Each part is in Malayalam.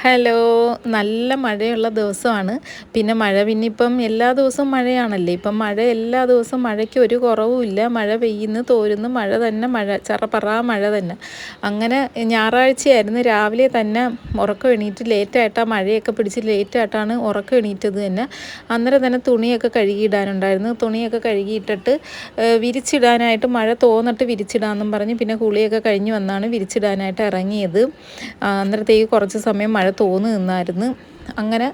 ഹലോ. നല്ല മഴയുള്ള ദിവസമാണ്. പിന്നെ ഇപ്പം എല്ലാ ദിവസവും മഴയാണല്ലേ. ഇപ്പം മഴ എല്ലാ ദിവസവും മഴയ്ക്ക് ഒരു കുറവുമില്ല. മഴ പെയ്യുന്നു, തോരുന്നു, മഴ തന്നെ മഴ, ചറപറാ മഴ തന്നെ. അങ്ങനെ ഞായറാഴ്ചയായിരുന്നു. രാവിലെ തന്നെ ഉറക്കം എണീറ്റ് ലേറ്റായിട്ടാണ് മഴയൊക്കെ പിടിച്ച് ലേറ്റായിട്ടാണ് ഉറക്കം എണീറ്റത് തന്നെ. അന്നേരം തന്നെ തുണിയൊക്കെ കഴുകിയിടാനുണ്ടായിരുന്നു. തുണിയൊക്കെ കഴുകിയിട്ടിട്ട് വിരിച്ചിടാനായിട്ട് മഴ തോന്നിട്ട് വിരിച്ചിടാമെന്നും പറഞ്ഞ് പിന്നെ കുളിയൊക്കെ കഴിഞ്ഞ് വന്നാണ് വിരിച്ചിടാനായിട്ട് ഇറങ്ങിയത്. അന്നേരത്തേക്ക് കുറച്ച് സമയം മഴ തോന്നു നിന്നായിരുന്നു. അങ്ങനെ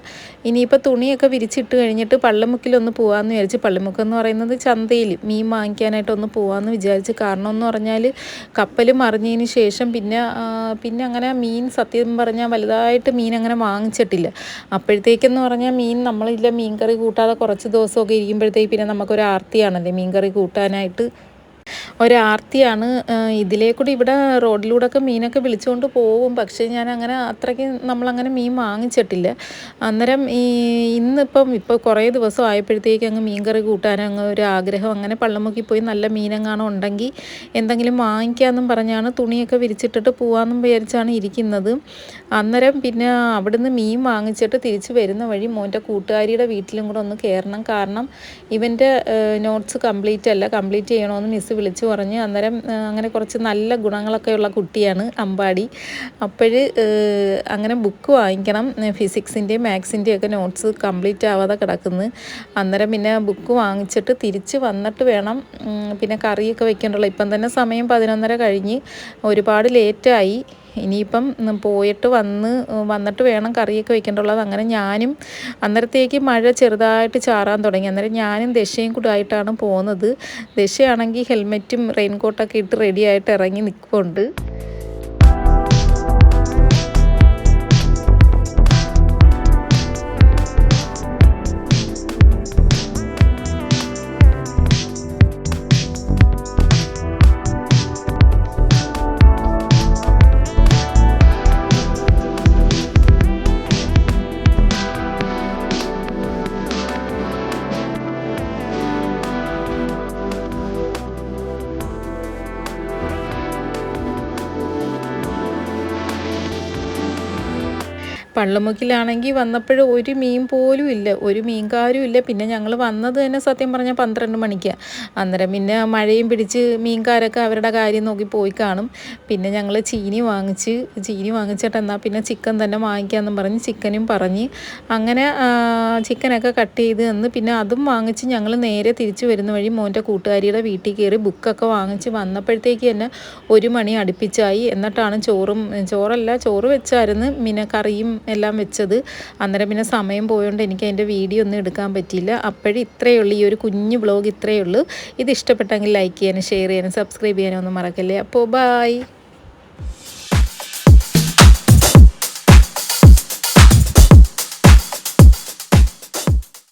ഇനിയിപ്പോൾ തുണിയൊക്കെ വിരിച്ചിട്ട് കഴിഞ്ഞിട്ട് പള്ളിമുക്കിലൊന്ന് പോകാമെന്ന് വിചാരിച്ച്. പള്ളിമുക്കെന്ന് പറയുന്നത് ചന്തയിൽ മീൻ വാങ്ങിക്കാനായിട്ടൊന്ന് പോകാമെന്ന് വിചാരിച്ച്. കാരണം എന്ന് പറഞ്ഞാൽ കപ്പൽ മറിഞ്ഞതിന് ശേഷം പിന്നെ അങ്ങനെ മീൻ സത്യം പറഞ്ഞാൽ വലുതായിട്ട് മീൻ അങ്ങനെ വാങ്ങിച്ചിട്ടില്ല. അപ്പോഴത്തേക്കെന്ന് പറഞ്ഞാൽ നമ്മളില്ല മീൻ കറി കൂട്ടാതെ കുറച്ച് ദിവസമൊക്കെ ഇരിക്കുമ്പോഴത്തേക്ക് പിന്നെ നമുക്കൊരു ആർത്തിയാണല്ലേ മീൻ കറി കൂട്ടാനായിട്ട്. ഒരാർത്തിയാണ്. ഇതിലേക്കൂടി ഇവിടെ റോഡിലൂടെയൊക്കെ മീനൊക്കെ വിളിച്ചുകൊണ്ട് പോകും. പക്ഷേ ഞാനങ്ങനെ അത്രയ്ക്ക് നമ്മളങ്ങനെ മീൻ വാങ്ങിച്ചിട്ടില്ല. അന്നേരം ഇപ്പോൾ കുറേ ദിവസം ആയപ്പോഴത്തേക്ക് അങ്ങ് മീൻ കറി കൂട്ടാനങ്ങ് ഒരു ആഗ്രഹം. അങ്ങനെ പള്ളിമുക്കിൽ പോയി നല്ല മീനെങ്ങാനും ഉണ്ടെങ്കിൽ എന്തെങ്കിലും വാങ്ങിക്കാമെന്നും പറഞ്ഞാണ് തുണിയൊക്കെ വിരിച്ചിട്ടിട്ട് പോകാമെന്നും വിചാരിച്ചാണ് ഇരിക്കുന്നത്. അന്നേരം പിന്നെ അവിടുന്ന് മീൻ വാങ്ങിച്ചിട്ട് തിരിച്ച് വരുന്ന വഴി മോൻ്റെ കൂട്ടുകാരിയുടെ വീട്ടിലും കൂടെ ഒന്ന് കയറണം. കാരണം ഇവൻ്റെ നോട്ട്സ് കംപ്ലീറ്റ് ചെയ്യണമെന്ന് മിസ്സ് വിളിച്ചു പറഞ്ഞ്. അന്നേരം അങ്ങനെ കുറച്ച് നല്ല ഗുണങ്ങളൊക്കെയുള്ള കുട്ടിയാണ് അമ്പാടി. അങ്ങനെ ബുക്ക് വാങ്ങിക്കണം. ഫിസിക്സിൻ്റെയും മാത്സിൻ്റെയും ഒക്കെ നോട്ട്സ് കംപ്ലീറ്റ് ആവാതെ കിടക്കുന്നു. അന്നേരം പിന്നെ ബുക്ക് വാങ്ങിച്ചിട്ട് തിരിച്ച് വന്നിട്ട് വേണം പിന്നെ കറിയൊക്കെ വെക്കേണ്ടുള്ളൂ. ഇപ്പം തന്നെ സമയം 11:30 കഴിഞ്ഞ്. ഒരുപാട് ലേറ്റായി. ഇനിയിപ്പം പോയിട്ട് വന്നിട്ട് വേണം കറിയൊക്കെ വെക്കേണ്ടുള്ളത്. അങ്ങനെ ഞാനും അന്നേരത്തേക്ക് മഴ ചെറുതായിട്ട് ചാറാൻ തുടങ്ങി. അന്നേരം ഞാനും ദശയും കൂടെ ആയിട്ടാണ് പോകുന്നത്. ദശയാണെങ്കിൽ ഹെൽമെറ്റും റെയിൻകോട്ടൊക്കെ ഇട്ട് റെഡിയായിട്ട് ഇറങ്ങി നിൽക്കുന്നുണ്ട്. പള്ളിമുക്കിലാണെങ്കിൽ വന്നപ്പോൾ ഒരു മീൻ പോലും ഇല്ല, ഒരു മീൻകാരും ഇല്ല. പിന്നെ ഞങ്ങൾ വന്നത് തന്നെ സത്യം പറഞ്ഞാൽ 12 മണിക്കാണ്. അന്നേരം പിന്നെ മഴയും പിടിച്ച് മീൻകാരൊക്കെ അവരുടെ കാര്യം നോക്കി പോയി കാണും. പിന്നെ ഞങ്ങൾ ചീനി വാങ്ങിച്ചിട്ട് എന്നാൽ പിന്നെ ചിക്കൻ തന്നെ വാങ്ങിക്കാമെന്നും പറഞ്ഞ് ചിക്കനും പറഞ്ഞ് അങ്ങനെ ചിക്കനൊക്കെ കട്ട് ചെയ്ത് തന്ന്. പിന്നെ അതും വാങ്ങിച്ച് ഞങ്ങൾ നേരെ തിരിച്ച് വരുന്ന വഴി മോൻ്റെ കൂട്ടുകാരിയുടെ വീട്ടിൽ കയറി ബുക്കൊക്കെ വാങ്ങിച്ച് വന്നപ്പോഴത്തേക്ക് തന്നെ 1 മണി അടുപ്പിച്ചായി. എന്നിട്ടാണ് ചോറ് വെച്ചായിരുന്നു, പിന്നെ കറിയും എല്ലാം വെച്ചത്. അന്നേരം പിന്നെ സമയം പോയതുകൊണ്ട് എനിക്ക് അതിൻ്റെ വീഡിയോ ഒന്നും എടുക്കാൻ പറ്റിയില്ല. അപ്പോഴും ഇത്രയേ ഉള്ളൂ, ഈ ഒരു കുഞ്ഞു വ്ളോഗ് ഇത്രയേ ഉള്ളൂ. ഇത് ഇഷ്ടപ്പെട്ടെങ്കിൽ ലൈക്ക് ചെയ്യാനും ഷെയർ ചെയ്യാനും സബ്സ്ക്രൈബ് ചെയ്യാനും ഒന്നും മറക്കല്ലേ. അപ്പോൾ ബായ്.